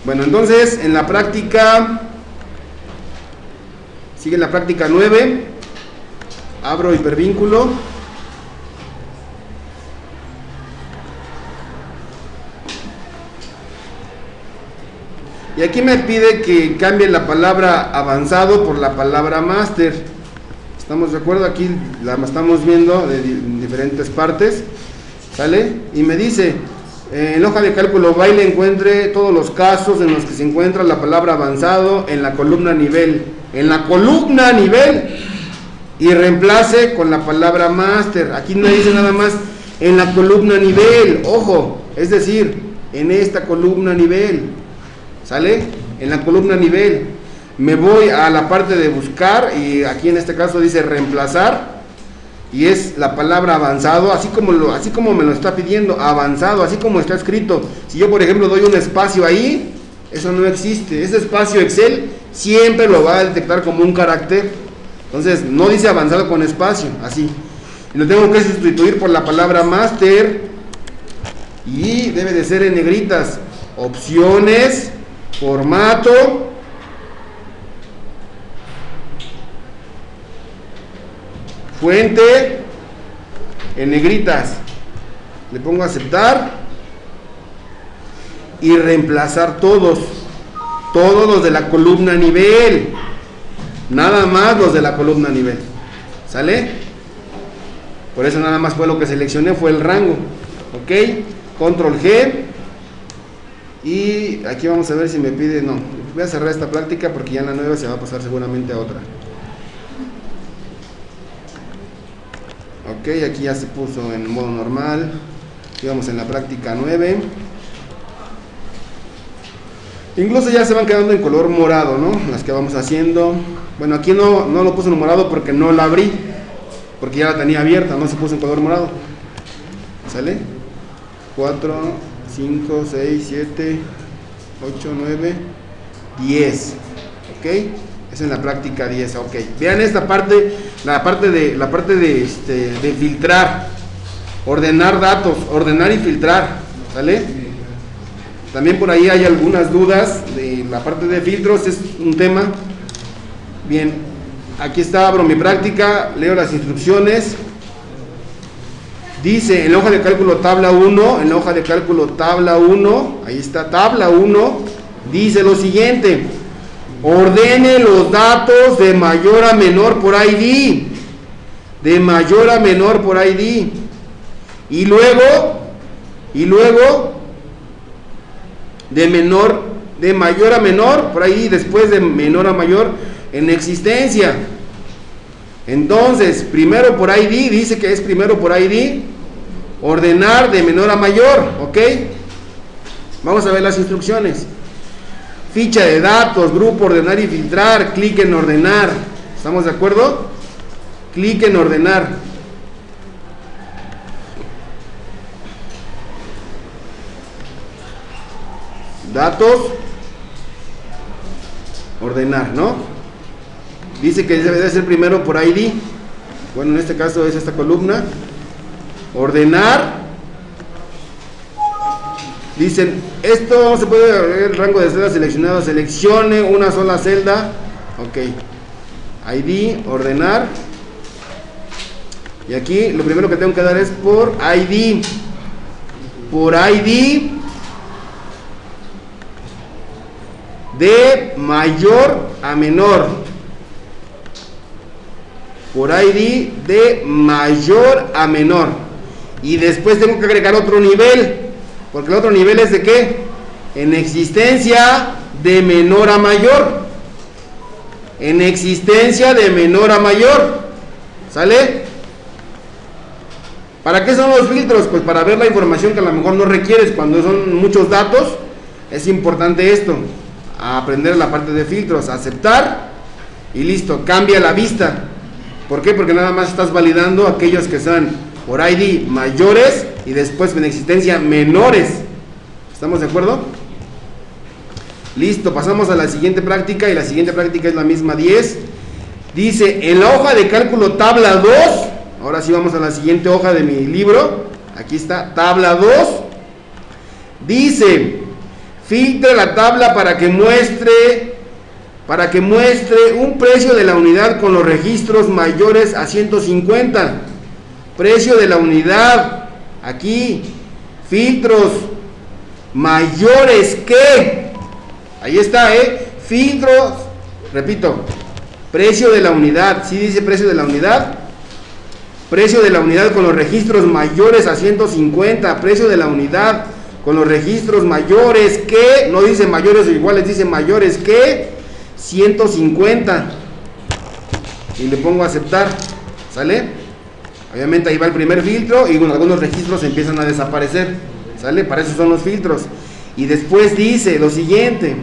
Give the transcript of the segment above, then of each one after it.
Bueno, entonces en la práctica, sigue la práctica 9, abro hipervínculo. Y aquí me pide que cambie la palabra avanzado por la palabra máster. ¿Estamos de acuerdo? Aquí la estamos viendo de diferentes partes. ¿Sale? Y me dice, en la hoja de cálculo baile encuentre todos los casos en los que se encuentra la palabra avanzado en la columna nivel. En la columna nivel. Y reemplace con la palabra máster. Aquí no dice nada más en la columna nivel. Ojo, es decir, en esta columna nivel. ¿Sale? En la columna nivel. Me voy a la parte de buscar y aquí en este caso dice reemplazar y es la palabra avanzado, así como me lo está pidiendo, avanzado, así como está escrito. Si yo por ejemplo doy un espacio ahí, eso no existe. Ese espacio Excel siempre lo va a detectar como un carácter. Entonces no dice avanzado con espacio, así. Y lo tengo que sustituir por la palabra máster y debe de ser en negritas. Opciones, formato, fuente, en negritas. Le pongo aceptar y reemplazar todos los de la columna nivel, nada más los de la columna nivel. ¿Sale? Por eso nada más fue lo que seleccioné, fue el rango. Ok, control G. Y aquí vamos a ver si me pide, no, voy a cerrar esta práctica porque ya en la nueva se va a pasar seguramente a otra. Ok, aquí ya se puso en modo normal. Aquí vamos en la práctica 9. Incluso ya se van quedando en color morado, ¿no? Las que vamos haciendo. Bueno, aquí no lo puse en morado porque no la abrí, porque ya la tenía abierta, no se puso en color morado. ¿Sale? 4, 5, 6, 7, 8, 9, 10. ¿Ok? Es en la práctica 10. Ok. Vean esta parte, la parte de filtrar, ordenar datos, ordenar y filtrar. ¿Sale? También por ahí hay algunas dudas de la parte de filtros, es un tema. Bien, aquí está, abro mi práctica, leo las instrucciones. Dice en la hoja de cálculo tabla 1, en la hoja de cálculo tabla 1, ahí está tabla 1, dice lo siguiente: ordene los datos de mayor a menor por ID, de mayor a menor por ID, y luego de mayor a menor por ahí, después de menor a mayor en existencia. Entonces, primero por ID, dice que es primero por ID, ordenar de menor a mayor, ¿ok? Vamos a ver las instrucciones. Ficha de datos, grupo, ordenar y filtrar, clic en ordenar. ¿Estamos de acuerdo? Clic en ordenar. Datos, ordenar, ¿no? Dice que debe de ser primero por ID. Bueno, en este caso es esta columna. Ordenar. Dicen, esto se puede ver el rango de celdas seleccionado. Seleccione una sola celda. Ok. ID, ordenar. Y aquí lo primero que tengo que dar es por ID. Por ID. De mayor a menor. Por ID de mayor a menor. Y después tengo que agregar otro nivel, porque el otro nivel es de ¿qué? En existencia de menor a mayor. En existencia de menor a mayor. ¿Sale? ¿Para qué son los filtros? Pues para ver la información que a lo mejor no requieres. Cuando son muchos datos, es importante esto. Aprender la parte de filtros, aceptar y listo, cambia la vista. ¿Por qué? Porque nada más estás validando aquellos que sean por ID mayores y después en existencia menores. ¿Estamos de acuerdo? Listo, pasamos a la siguiente práctica y la siguiente práctica es la misma 10. Dice, en la hoja de cálculo tabla 2, ahora sí vamos a la siguiente hoja de mi libro, aquí está, tabla 2, dice, filtre la tabla para que muestre un precio de la unidad con los registros mayores a 150. Precio de la unidad, aquí, filtros mayores que, ahí está, filtros, repito, precio de la unidad, ¿sí dice precio de la unidad? Precio de la unidad con los registros mayores a 150, precio de la unidad con los registros mayores que, no dice mayores o iguales, dice mayores que 150, y le pongo a aceptar, ¿sale? Obviamente ahí va el primer filtro y bueno, algunos registros empiezan a desaparecer, ¿sale? Para eso son los filtros. Y después dice lo siguiente: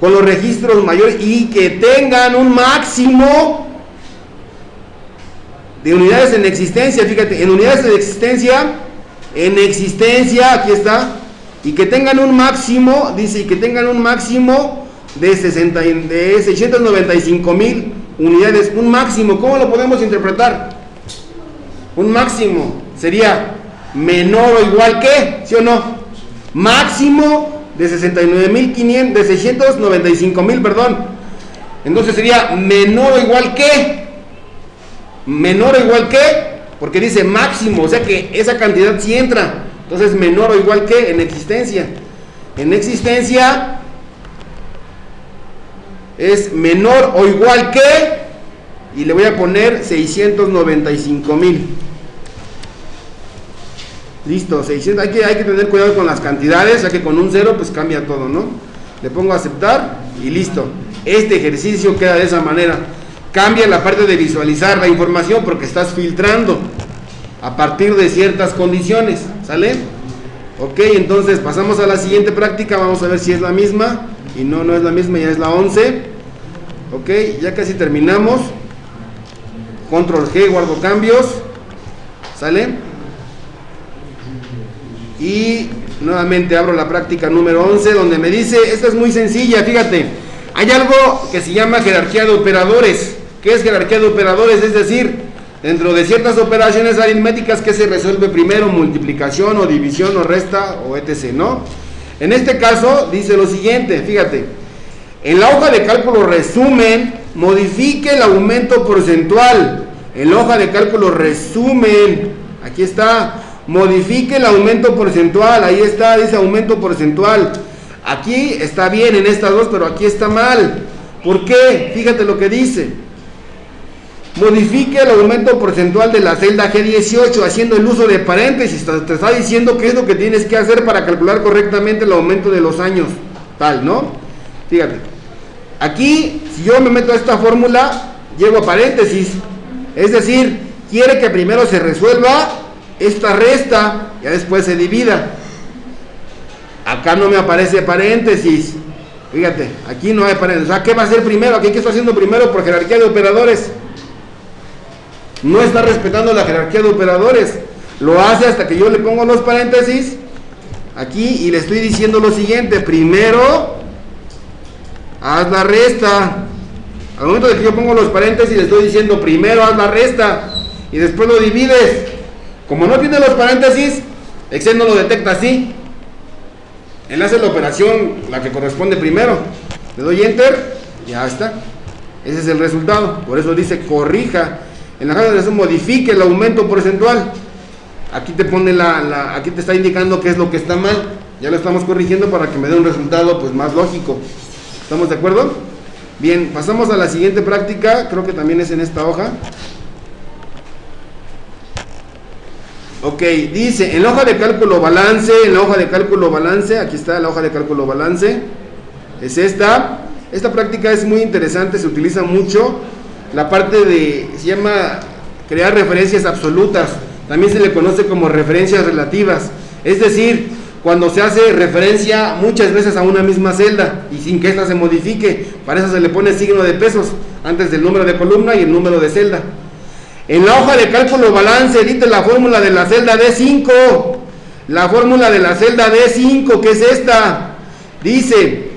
con los registros mayores y que tengan un máximo de unidades en existencia, fíjate, en unidades de existencia, aquí está, y que tengan un máximo, dice, y que tengan un máximo de 695,000 unidades, un máximo. ¿Cómo lo podemos interpretar? Un máximo sería menor o igual que, ¿sí o no? Máximo de 695,000, perdón. Entonces sería menor o igual que, porque dice máximo, o sea que esa cantidad sí entra. Entonces menor o igual que en existencia. En existencia es menor o igual que, y le voy a poner 695,000. Listo, 600. Hay que tener cuidado con las cantidades, ya que con un 0 pues cambia todo, ¿no? Le pongo a aceptar y listo. Este ejercicio queda de esa manera. Cambia la parte de visualizar la información porque estás filtrando a partir de ciertas condiciones, ¿sale? Ok, entonces pasamos a la siguiente práctica. Vamos a ver si es la misma. Y no es la misma, ya es la 11. Ok, ya casi terminamos. Control G, guardo cambios, ¿sale? Y nuevamente abro la práctica número 11, donde me dice, esta es muy sencilla, fíjate, hay algo que se llama jerarquía de operadores. ¿Qué es jerarquía de operadores? Es decir, dentro de ciertas operaciones aritméticas, ¿qué se resuelve primero? Multiplicación o división o resta o etc., ¿no? En este caso dice lo siguiente, fíjate, en la hoja de cálculo resumen, modifique el aumento porcentual. En la hoja de cálculo resumen, aquí está, modifique el aumento porcentual, ahí está, dice aumento porcentual. Aquí está bien en estas dos, pero aquí está mal. ¿Por qué? Fíjate lo que dice. Modifique el aumento porcentual de la celda G18 haciendo el uso de paréntesis. Te está diciendo qué es lo que tienes que hacer para calcular correctamente el aumento de los años, tal, ¿no? Fíjate. Aquí, si yo me meto a esta fórmula, llego a paréntesis. Es decir, quiere que primero se resuelva esta resta, ya después se divida. Acá no me aparece paréntesis. Fíjate, aquí no hay paréntesis. O sea, ¿qué va a hacer primero? Aquí, ¿qué está haciendo primero por jerarquía de operadores? No está respetando la jerarquía de operadores. Lo hace hasta que yo le pongo los paréntesis aquí y le estoy diciendo lo siguiente: primero haz la resta. Al momento de que yo pongo los paréntesis le estoy diciendo primero haz la resta y después lo divides. Como no tiene los paréntesis, Excel no lo detecta así. Él hace la operación, la que corresponde primero. Le doy enter, ya está. Ese es el resultado. Por eso dice corrija. En la hoja de resumen modifique el aumento porcentual. Aquí te pone aquí te está indicando qué es lo que está mal. Ya lo estamos corrigiendo para que me dé un resultado pues más lógico. ¿Estamos de acuerdo? Bien, pasamos a la siguiente práctica. Creo que también es en esta hoja. Ok, dice, en la hoja de cálculo balance, aquí está la hoja de cálculo balance, es esta práctica es muy interesante, se utiliza mucho, la parte se llama crear referencias absolutas, también se le conoce como referencias relativas, es decir, cuando se hace referencia muchas veces a una misma celda, y sin que ésta se modifique, para eso se le pone signo de pesos, antes del número de columna y el número de celda. En la hoja de cálculo balance, edite la fórmula de la celda D5. La fórmula de la celda D5, que es esta. Dice,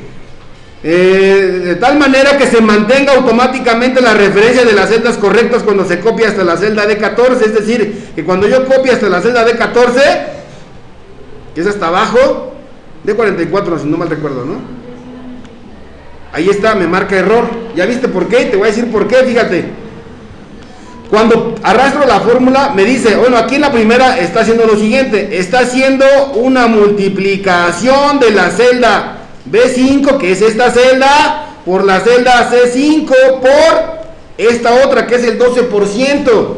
de tal manera que se mantenga automáticamente la referencia de las celdas correctas cuando se copia hasta la celda D14. Es decir, que cuando yo copie hasta la celda D14, que es hasta abajo, D44, si no mal recuerdo, ¿no? Ahí está, me marca error. ¿Ya viste por qué? Te voy a decir por qué, fíjate. Cuando arrastro la fórmula, me dice, bueno, aquí en la primera está haciendo lo siguiente. Está haciendo una multiplicación de la celda B5, que es esta celda, por la celda C5, por esta otra, que es el 12%.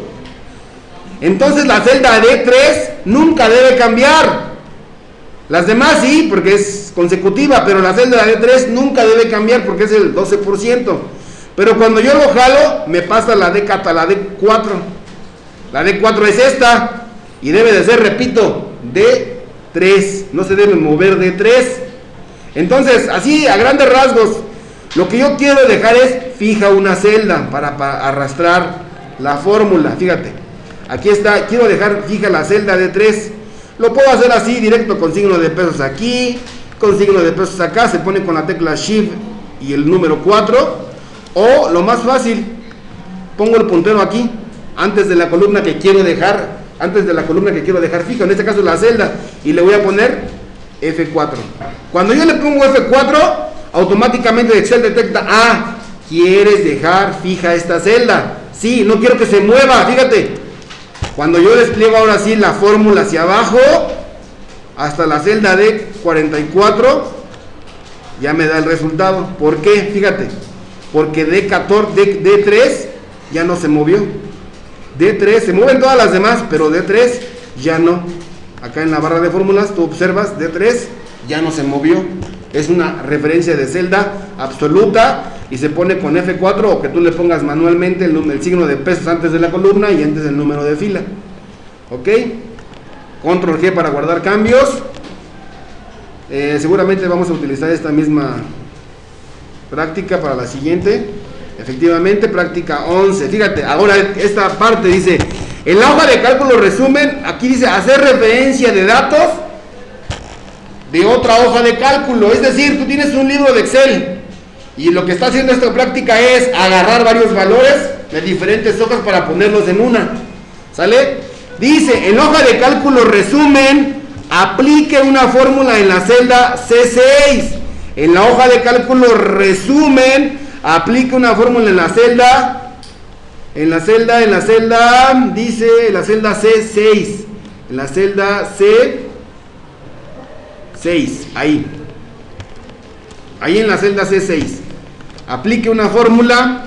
Entonces la celda D3 nunca debe cambiar. Las demás sí, porque es consecutiva, pero la celda D3 nunca debe cambiar porque es el 12%. Pero cuando yo lo jalo, me pasa la D4. La D4 es esta, y debe de ser, repito, D3. No se debe mover D3. Entonces, así a grandes rasgos, lo que yo quiero dejar es fija una celda para arrastrar la fórmula. Fíjate, aquí está, quiero dejar fija la celda D3. Lo puedo hacer así, directo, con signo de pesos aquí, con signo de pesos acá, se pone con la tecla Shift y el número 4. O lo más fácil, pongo el puntero aquí, antes de la columna que quiero dejar, fija, en este caso la celda, y le voy a poner F4. Cuando yo le pongo F4, automáticamente Excel detecta, quieres dejar fija esta celda. Sí, no quiero que se mueva, fíjate. Cuando yo despliego ahora sí la fórmula hacia abajo, hasta la celda D44, ya me da el resultado. ¿Por qué? Fíjate. Porque D3 ya no se movió. D3, se mueven todas las demás, pero D3 ya no. Acá en la barra de fórmulas tú observas, D3 ya no se movió. Es una referencia de celda absoluta y se pone con F4, o que tú le pongas manualmente el signo de pesos antes de la columna y antes el número de fila. ¿Ok? Control G para guardar cambios. Seguramente vamos a utilizar esta misma práctica para la siguiente. Efectivamente, práctica 11. Fíjate, ahora esta parte dice, en la hoja de cálculo resumen, aquí dice hacer referencia de datos de otra hoja de cálculo. Es decir, tú tienes un libro de Excel y lo que está haciendo esta práctica es agarrar varios valores de diferentes hojas para ponerlos en una. ¿Sale? Dice, en la hoja de cálculo resumen, aplique una fórmula en la celda C6. En la hoja de cálculo resumen, aplique una fórmula en la celda, dice, en la celda C6, en la celda C6, ahí en la celda C6, aplique una fórmula,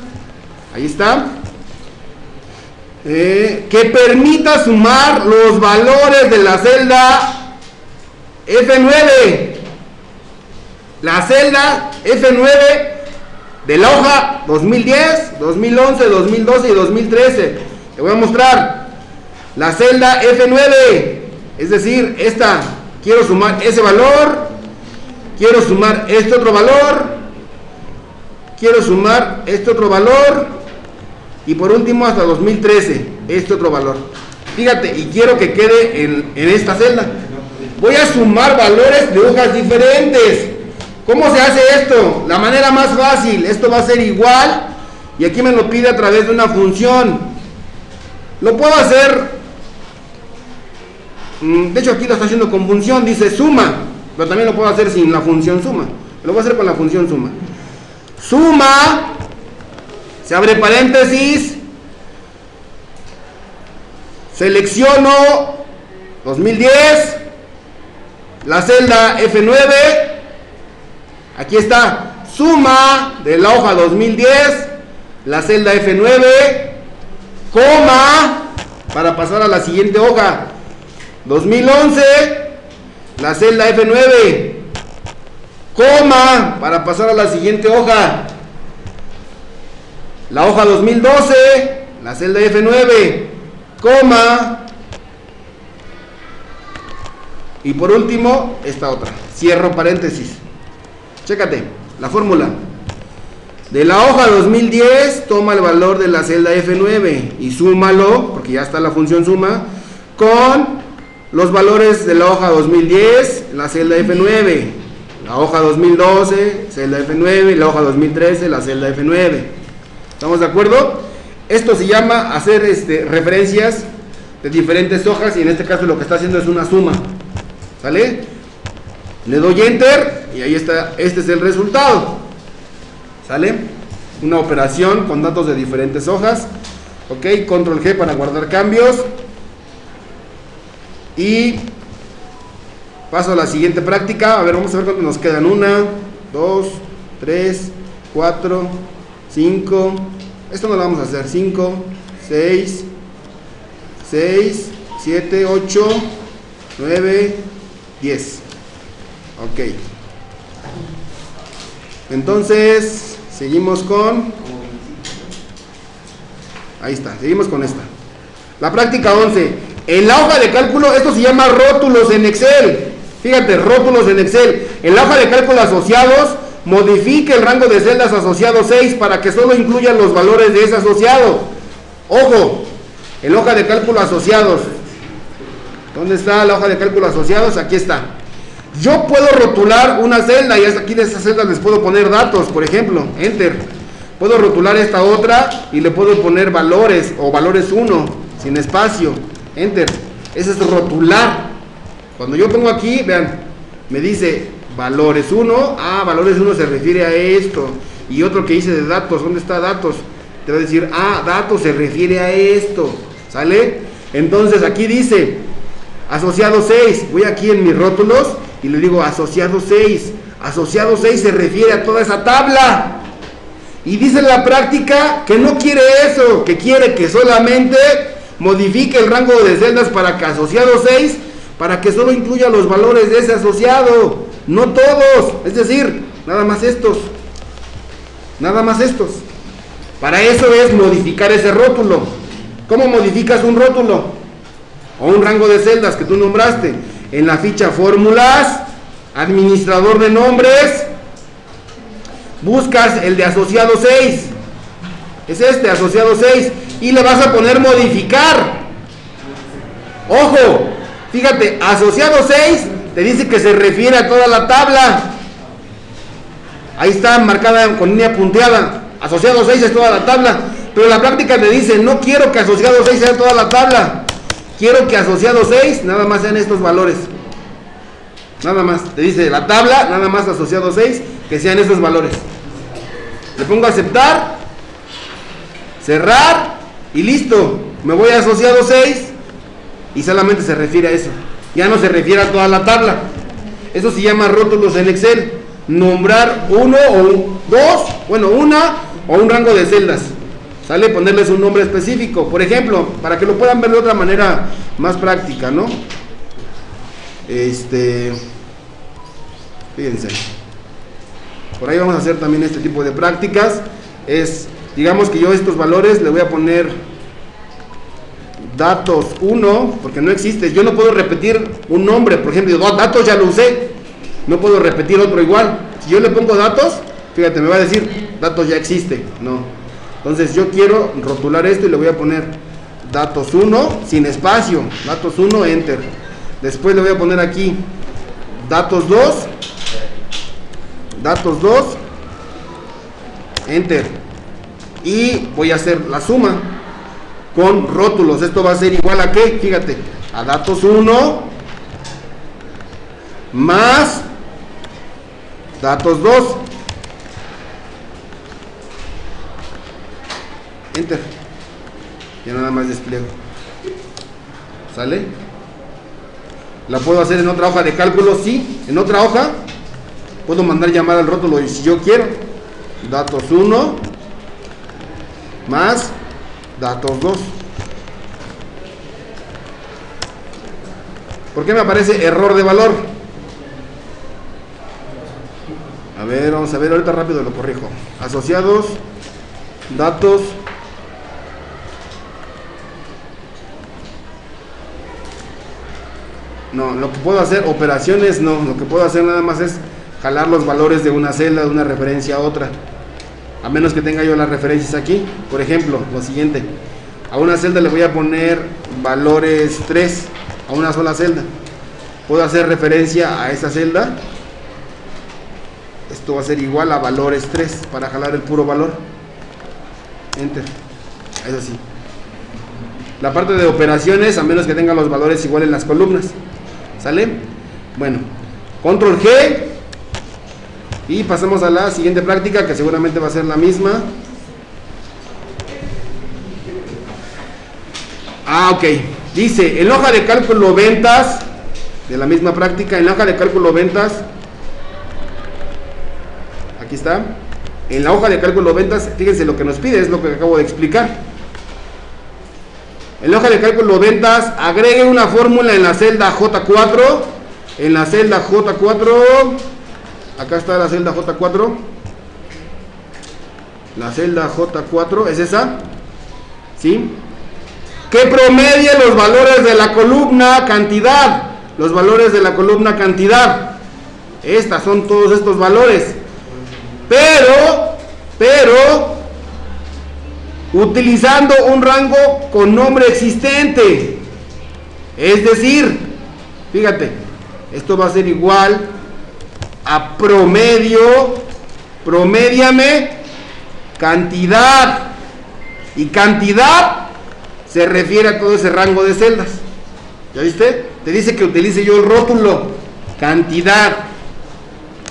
ahí está, que permita sumar los valores de la celda F9. La celda F9 de la hoja 2010, 2011, 2012 y 2013. Te voy a mostrar la celda F9, es decir, esta, quiero sumar ese valor, quiero sumar este otro valor, quiero sumar este otro valor, y por último hasta 2013, este otro valor. Fíjate, y quiero que quede en esta celda. Voy a sumar valores de hojas diferentes. ¿Cómo se hace esto? La manera más fácil, esto va a ser igual, y aquí me lo pide a través de una función. Lo puedo hacer, de hecho aquí lo está haciendo con función, dice suma, pero también lo puedo hacer sin la función suma. Lo voy a hacer con la función suma. Suma, se abre paréntesis, selecciono 2010, la celda F9, aquí está, suma de la hoja 2010, la celda F9, coma, para pasar a la siguiente hoja, 2011, la celda F9, coma, para pasar a la siguiente hoja, la hoja 2012, la celda F9, coma, y por último, esta otra, cierro paréntesis. Chécate, la fórmula. De la hoja 2010, toma el valor de la celda F9 y súmalo, porque ya está la función suma, con los valores de la hoja 2010, la celda F9, la hoja 2012, celda F9, la hoja 2013, la celda F9. ¿Estamos de acuerdo? Esto se llama hacer referencias de diferentes hojas, y en este caso lo que está haciendo es una suma. ¿Sale? Le doy enter y ahí está, este es el resultado. ¿Sale? Una operación con datos de diferentes hojas. Ok, control G para guardar cambios. Y paso a la siguiente práctica. A ver, vamos a ver cuánto nos quedan. 1, 2, 3, 4, 5. Esto no lo vamos a hacer. 5, 6, 7, 8, 9, 10. Ok. Entonces, seguimos con... Ahí está, seguimos con esta. La práctica 11. En la hoja de cálculo, esto se llama rótulos en Excel. Fíjate, rótulos en Excel. En la hoja de cálculo asociados, modifique el rango de celdas asociado 6 para que solo incluya los valores de ese asociado. Ojo, en la hoja de cálculo asociados. ¿Dónde está la hoja de cálculo asociados? Aquí está. Yo puedo rotular una celda y hasta aquí de esa celda les puedo poner datos, por ejemplo, enter. Puedo rotular esta otra y le puedo poner valores o valores 1, sin espacio, enter. Ese es rotular. Cuando yo pongo aquí, vean, me dice valores 1, valores 1 se refiere a esto. Y otro que dice de datos, ¿dónde está datos? Te va a decir, datos se refiere a esto, ¿sale? Entonces aquí dice, asociado 6, voy aquí en mis rótulos y le digo asociado 6. Asociado 6 se refiere a toda esa tabla. Y dice la práctica que no quiere eso, que quiere que solamente modifique el rango de celdas para que asociado 6, para que solo incluya los valores de ese asociado, no todos, es decir, nada más estos. Nada más estos. Para eso es modificar ese rótulo. ¿Cómo modificas un rótulo? O un rango de celdas que tú nombraste. En la ficha fórmulas, administrador de nombres, buscas el de asociado 6. Es este, asociado 6. Y le vas a poner modificar. Ojo, fíjate, asociado 6 te dice que se refiere a toda la tabla. Ahí está marcada con línea punteada. Asociado 6 es toda la tabla. Pero la práctica te dice, no quiero que asociado 6 sea toda la tabla. Quiero que asociado 6 nada más sean estos valores. Nada más. Te dice la tabla, nada más asociado 6, que sean estos valores. Le pongo aceptar, cerrar y listo. Me voy a asociado 6 y solamente se refiere a eso. Ya no se refiere a toda la tabla. Eso se llama rótulos en Excel. Nombrar uno o dos, bueno, una o un rango de celdas. ¿Sale? Ponerles un nombre específico. Por ejemplo, para que lo puedan ver de otra manera más práctica, ¿no? Fíjense. Por ahí vamos a hacer también este tipo de prácticas. Digamos que yo estos valores le voy a poner datos 1, porque no existe. Yo no puedo repetir un nombre, por ejemplo, datos ya lo usé. No puedo repetir otro igual. Si yo le pongo datos, fíjate, me va a decir datos ya existe. No. Entonces yo quiero rotular esto y le voy a poner datos 1 sin espacio. Datos 1, enter. Después le voy a poner aquí datos 2. Datos 2, enter. Y voy a hacer la suma con rótulos. Esto va a ser igual a ¿qué? Fíjate, a datos 1 más datos 2. Enter. Ya nada más despliego. ¿Sale? ¿La puedo hacer en otra hoja de cálculo? Sí, en otra hoja. Puedo mandar llamar al rótulo y si yo quiero. Datos 1 más datos 2. ¿Por qué me aparece error de valor? A ver, vamos a ver, ahorita rápido lo corrijo. Asociados, datos. No, lo que puedo hacer, operaciones no, lo que puedo hacer nada más es jalar los valores de una celda, de una referencia a otra. A menos que tenga yo las referencias aquí. Por ejemplo, lo siguiente. A una celda le voy a poner valores 3, a una sola celda. Puedo hacer referencia a esa celda. Esto va a ser igual a valores 3 para jalar el puro valor. Enter. Es así. La parte de operaciones, a menos que tenga los valores igual en las columnas. ¿Sale? Bueno, Control G. Y pasamos a la siguiente práctica, que seguramente va a ser la misma. Ok. Dice, en la hoja de cálculo ventas, de la misma práctica, en la hoja de cálculo ventas, aquí está, en la hoja de cálculo ventas, fíjense lo que nos pide, es lo que acabo de explicar. En la hoja de cálculo ventas, agregue una fórmula en la celda J4, en la celda J4, acá está la celda J4, la celda J4, ¿es esa? ¿Sí? Que promedie los valores de la columna cantidad, los valores de la columna cantidad. Estas son todos estos valores. Pero, utilizando un rango con nombre existente. Es decir, fíjate, esto va a ser igual a promedio, promédiame cantidad. Y cantidad se refiere a todo ese rango de celdas. ¿Ya viste? Te dice que utilice yo el rótulo cantidad.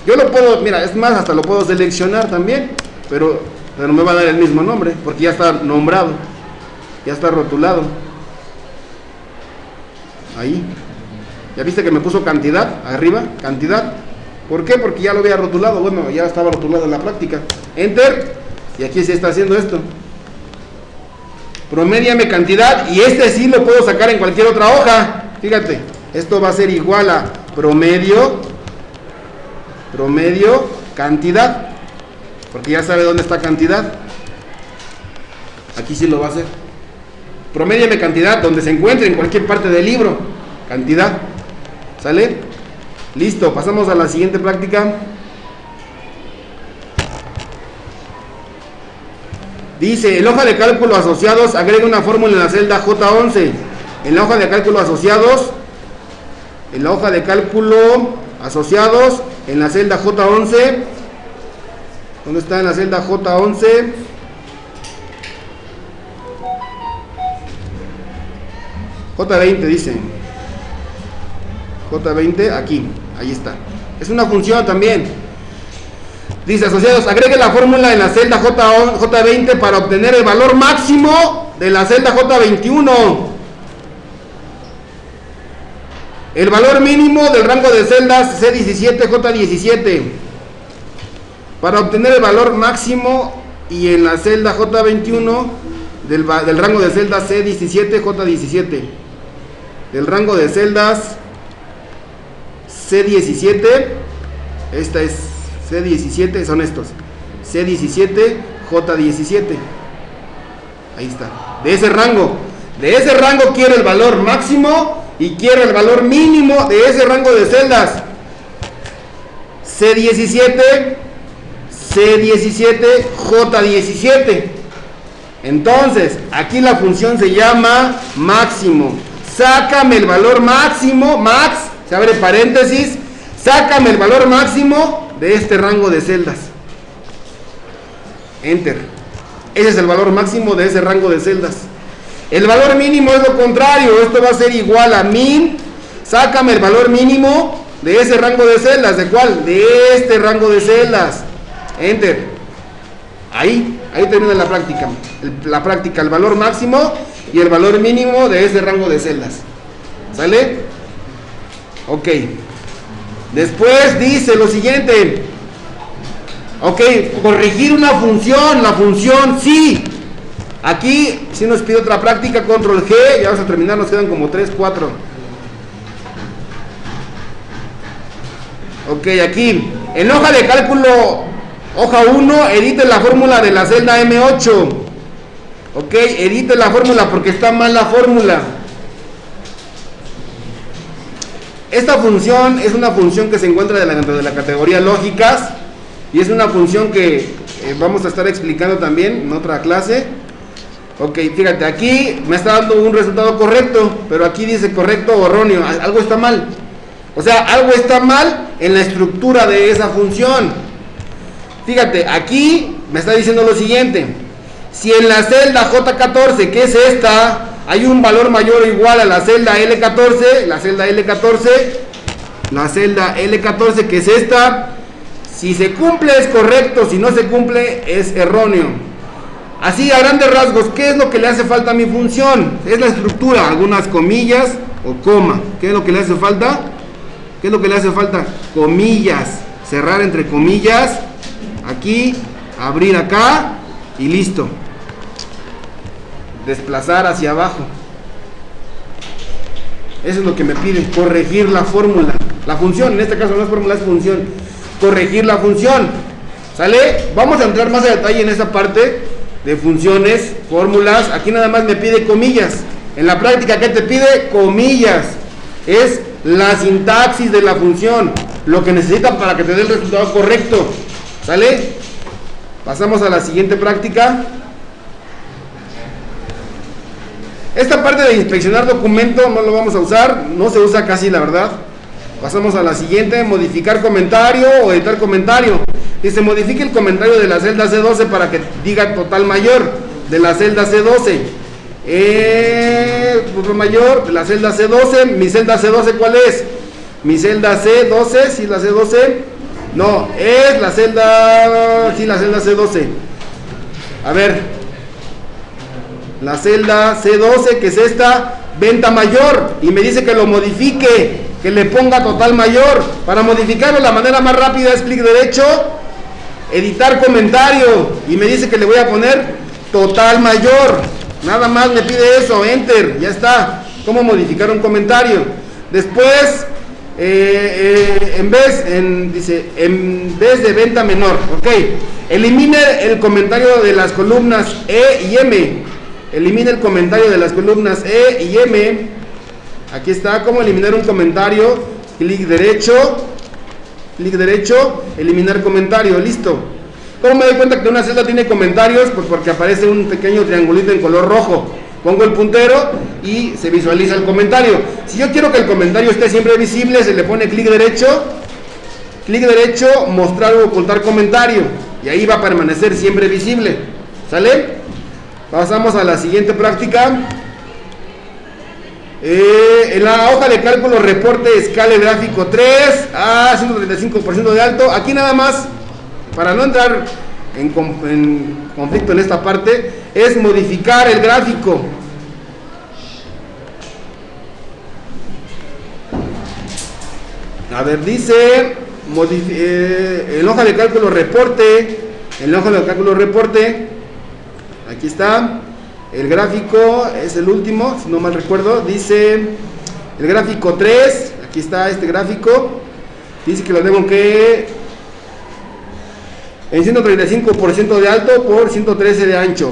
Yo lo puedo, mira, es más, hasta lo puedo seleccionar también, pero me va a dar el mismo nombre, porque ya está nombrado, ya está rotulado. Ahí. ¿Ya viste que me puso cantidad arriba? Cantidad. ¿Por qué? Porque ya lo había rotulado. Bueno, ya estaba rotulado en la práctica. Enter. Y aquí se está haciendo esto. Promediame cantidad, y este sí lo puedo sacar en cualquier otra hoja. Fíjate, esto va a ser igual a promedio cantidad, porque ya sabe dónde está cantidad. Aquí sí lo va a hacer. Promediame cantidad donde se encuentre, en cualquier parte del libro. Cantidad. ¿Sale? Listo, pasamos a la siguiente práctica. Dice, en la hoja de cálculo asociados, agrega una fórmula en la celda J11. En la hoja de cálculo asociados, en la hoja de cálculo asociados, en la celda J11. ¿Dónde está en la celda J11? J20 dice. J20, aquí, ahí está. Es una función también. Dice, asociados, agregue la fórmula en la celda J20 para obtener el valor máximo de la celda J21. El valor mínimo del rango de celdas C17, J17. Para obtener el valor máximo y en la celda J21 del rango de celdas C17, J17. Del rango de celdas C17, esta es C17, son estos, C17, J17, ahí está, de ese rango quiero el valor máximo y quiero el valor mínimo de ese rango de celdas, C17, J17, entonces, aquí la función se llama máximo, sácame el valor máximo, max, se abre paréntesis, sácame el valor máximo de este rango de celdas. Enter. Ese es el valor máximo de ese rango de celdas. El valor mínimo es lo contrario. Esto va a ser igual a min. Sácame el valor mínimo de ese rango de celdas. ¿De cuál? De este rango de celdas. Enter. Ahí termina la práctica. El valor máximo y el valor mínimo de ese rango de celdas. ¿Sale? Ok. Después dice lo siguiente. Ok, corregir una función. La función sí. Aquí sí nos pide otra práctica. Control G. Ya vamos a terminar. Nos quedan como 3, 4. Ok, aquí. En hoja de cálculo, hoja 1, edite la fórmula de la celda M8. Ok, edite la fórmula porque está mal la fórmula. Esta función es una función que se encuentra dentro de la categoría lógicas y es una función que vamos a estar explicando también en otra clase. Ok, fíjate, aquí me está dando un resultado correcto, pero aquí dice correcto o erróneo, algo está mal. O sea, algo está mal en la estructura de esa función. Fíjate, aquí me está diciendo lo siguiente: si en la celda J14, que es esta, hay un valor mayor o igual a la celda L14, la celda L14, que es esta. Si se cumple es correcto, si no se cumple es erróneo. Así a grandes rasgos, ¿qué es lo que le hace falta a mi función? Es la estructura, algunas comillas o coma. ¿Qué es lo que le hace falta? ¿Qué es lo que le hace falta? Comillas, cerrar entre comillas, aquí, abrir acá y listo. Desplazar hacia abajo. Eso es lo que me pide, corregir la fórmula, la función, en este caso no es fórmula, es función, corregir la función, ¿sale? Vamos a entrar más a detalle en esa parte de funciones, fórmulas. Aquí nada más me pide comillas. En la práctica, ¿qué te pide? Comillas. Es la sintaxis de la función, lo que necesita para que te dé el resultado correcto, ¿sale? Pasamos a la siguiente práctica. Esta parte de inspeccionar documento no lo vamos a usar, no se usa casi, la verdad. Pasamos a la siguiente, modificar comentario o editar comentario. Dice, modifique el comentario de la celda C12 para que diga total mayor de la celda C12. Total mayor de la celda C12. Mi celda C12, ¿cuál es? Mi celda C12, ¿sí la C12? No, es la celda, sí, la celda C12. A ver. La celda C12, que es esta, venta mayor, y me dice que lo modifique, que le ponga total mayor. Para modificarlo, la manera más rápida es clic derecho, editar comentario, y me dice que le voy a poner total mayor. Nada más me pide eso, enter, ya está. ¿Cómo modificar un comentario? Después, dice, en vez de venta menor, ok, elimine el comentario de las columnas E y M. Elimina el comentario de las columnas E y M. Aquí está, cómo eliminar un comentario. Clic derecho, eliminar comentario, listo. ¿Cómo me doy cuenta que una celda tiene comentarios? Pues porque aparece un pequeño triangulito en color rojo. Pongo el puntero y se visualiza el comentario. Si yo quiero que el comentario esté siempre visible, se le pone clic derecho, mostrar o ocultar comentario, y ahí va a permanecer siempre visible, ¿sale? Pasamos a la siguiente práctica. En la hoja de cálculo, reporte escala gráfico 3 a 135% de alto. Aquí nada más, para no entrar en conflicto en esta parte, es modificar el gráfico. A ver, dice, en hoja de cálculo reporte, aquí está, el gráfico es el último, si no mal recuerdo, dice el gráfico 3, aquí está este gráfico, dice que lo tengo que en 135% de alto por 113 de ancho.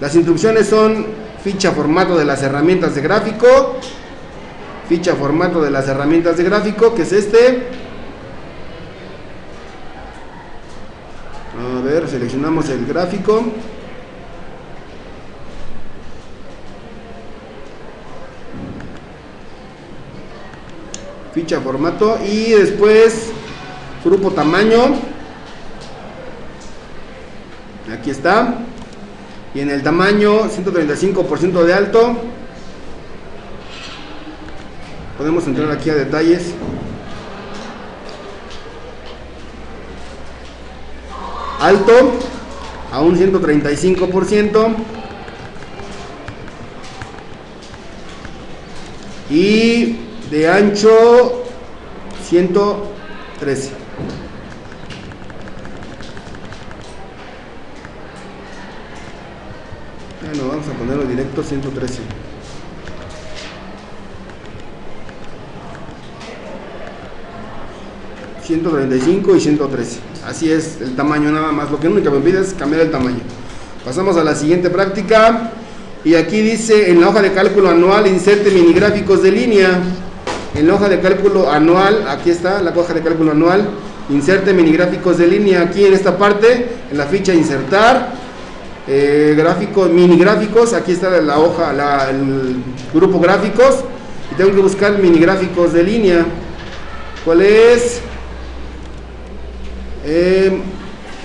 Las instrucciones son ficha formato de las herramientas de gráfico, que es este. A ver, seleccionamos el gráfico. Ficha formato y después grupo tamaño. Aquí está. Y en el tamaño 135% de alto. Podemos entrar aquí a detalles. Alto a un 135% y de ancho 113. Bueno, vamos a ponerlo directo 113. ...135 y 113... Así es el tamaño nada más. Lo que único me pide es cambiar el tamaño. Pasamos a la siguiente práctica. Y aquí dice, en la hoja de cálculo anual, inserte minigráficos de línea. En la hoja de cálculo anual, aquí está la hoja de cálculo anual. Inserte minigráficos de línea. Aquí en esta parte, en la ficha insertar. Gráficos, minigráficos. Aquí está la hoja, el grupo gráficos. Y tengo que buscar minigráficos de línea. ¿Cuál es?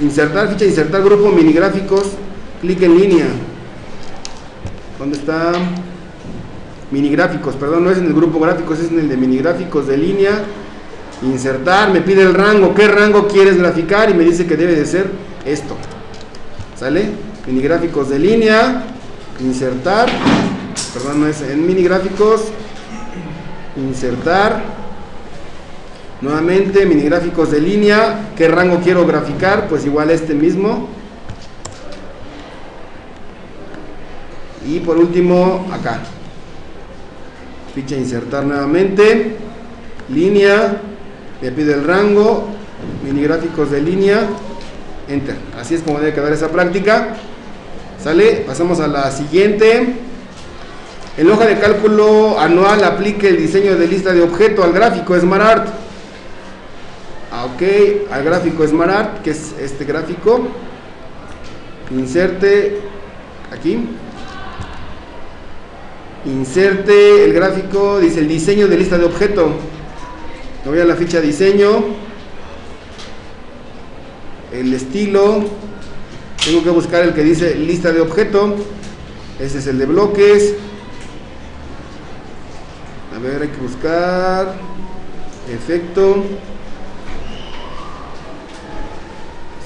Insertar, ficha insertar, grupo minigráficos, clic en línea. ¿Dónde está? minigráficos, perdón, no es en el grupo gráficos, es en el de minigráficos de línea. Insertar, me pide el rango, ¿qué rango quieres graficar? Y me dice que debe de ser esto. ¿Sale? Minigráficos de línea, insertar, perdón, no es en minigráficos, insertar, nuevamente minigráficos de línea, ¿qué rango quiero graficar? Pues igual este mismo. Y por último, acá, ficha insertar nuevamente, línea, me pide el rango, minigráficos de línea, enter. Así es como debe quedar esa práctica. ¿Sale? Pasamos a la siguiente. En la hoja de cálculo anual aplique el diseño de lista de objeto al gráfico SmartArt. Ok, al gráfico SmartArt, que es este gráfico. Inserte aquí. Inserte el gráfico, dice el diseño de lista de objeto. Me voy a la ficha diseño, el estilo, tengo que buscar el que dice lista de objeto, ese es el de bloques. A ver, hay que buscar efecto,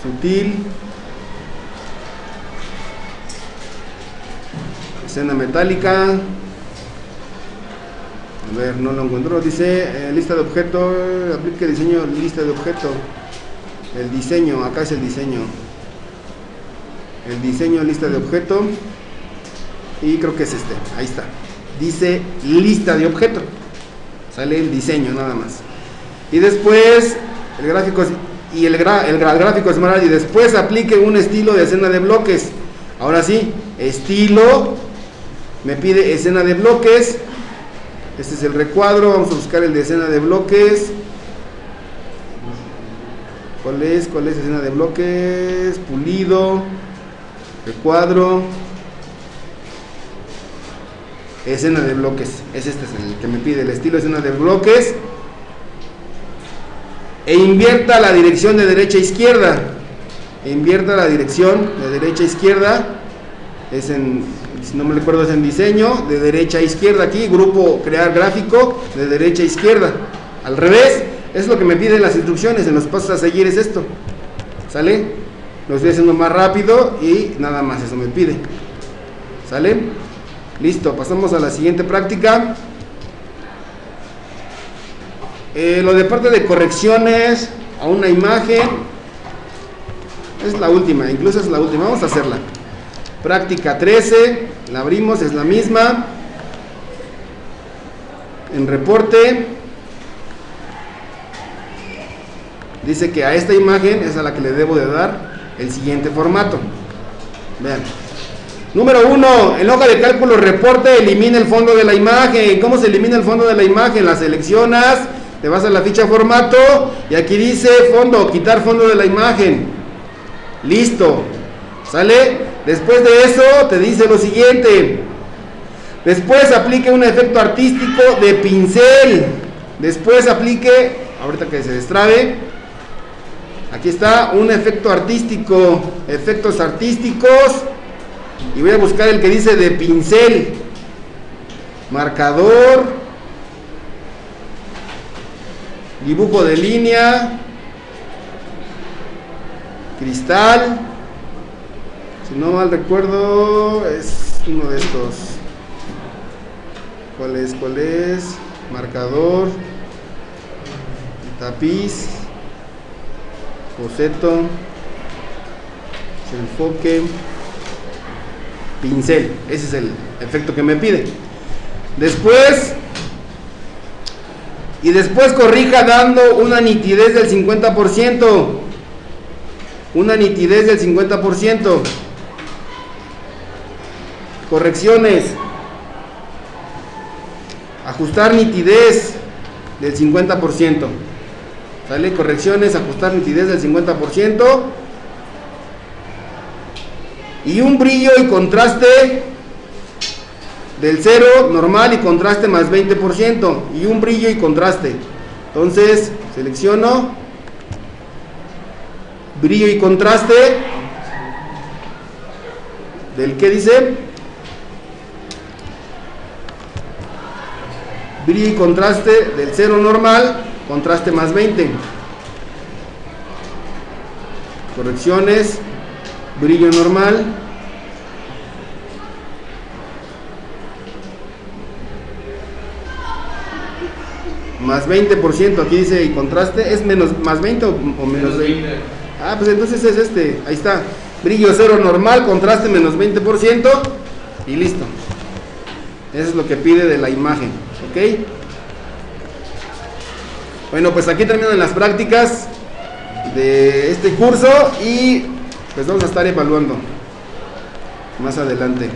sutil, escena metálica. A ver, no lo encuentro. Dice lista de objeto, aplique diseño, lista de objeto. El diseño, acá es el diseño. El diseño, lista de objeto. Y creo que es este, ahí está. Dice lista de objeto. Sale el diseño nada más. Y después el gráfico y el gráfico SmartArt. Y después aplique un estilo de escena de bloques. Ahora sí, estilo. Me pide escena de bloques. Este es el recuadro, vamos a buscar el de escena de bloques. ¿Cuál es? ¿Cuál es escena de bloques? Pulido, recuadro, escena de bloques. Este es el que me pide el estilo escena de bloques. E invierta la dirección de derecha a izquierda. Invierta la dirección de derecha a izquierda. Es en, si no me recuerdo, es en diseño, de derecha a izquierda aquí, grupo crear gráfico, de derecha a izquierda. Al revés, es lo que me piden las instrucciones, en los pasos a seguir es esto. ¿Sale? Lo estoy haciendo más rápido y nada más, eso me pide. ¿Sale? Listo, pasamos a la siguiente práctica. Lo de parte de correcciones a una imagen es la última, incluso es la última, vamos a hacerla. Práctica 13, la abrimos, es la misma. En reporte dice que a esta imagen es a la que le debo de dar el siguiente formato. Vean. Número 1, en hoja de cálculo reporte, elimina el fondo de la imagen. ¿Cómo se elimina el fondo de la imagen? La seleccionas, te vas a la ficha formato y aquí dice fondo, quitar fondo de la imagen. Listo. ¿Sale? Después de eso te dice lo siguiente. Después aplique un efecto artístico de pincel. Después aplique, ahorita que se destrabe, aquí está un efecto artístico, efectos artísticos, y voy a buscar el que dice de pincel. Marcador, dibujo de línea, cristal. Si no mal recuerdo, es uno de estos. ¿Cuál es? ¿Cuál es? Marcador, tapiz, boceto, enfoque, pincel. Ese es el efecto que me pide. Después corrija dando una nitidez del 50%. Una nitidez del 50%. Correcciones. Ajustar nitidez del 50%. ¿Sale? Correcciones, ajustar nitidez del 50%. Y un brillo y contraste del 0, normal y contraste más 20%. Y un brillo y contraste. Entonces, selecciono brillo y contraste. ¿Del qué dice? Brillo y contraste del 0 normal, contraste más 20. Correcciones, brillo normal, más 20%, aquí dice y contraste, ¿es menos, más 20 o menos 20? Ah, pues entonces es este, ahí está, brillo 0 normal, contraste menos 20% y listo. Eso es lo que pide de la imagen, ¿ok? Bueno, pues aquí terminan las prácticas de este curso y pues vamos a estar evaluando más adelante.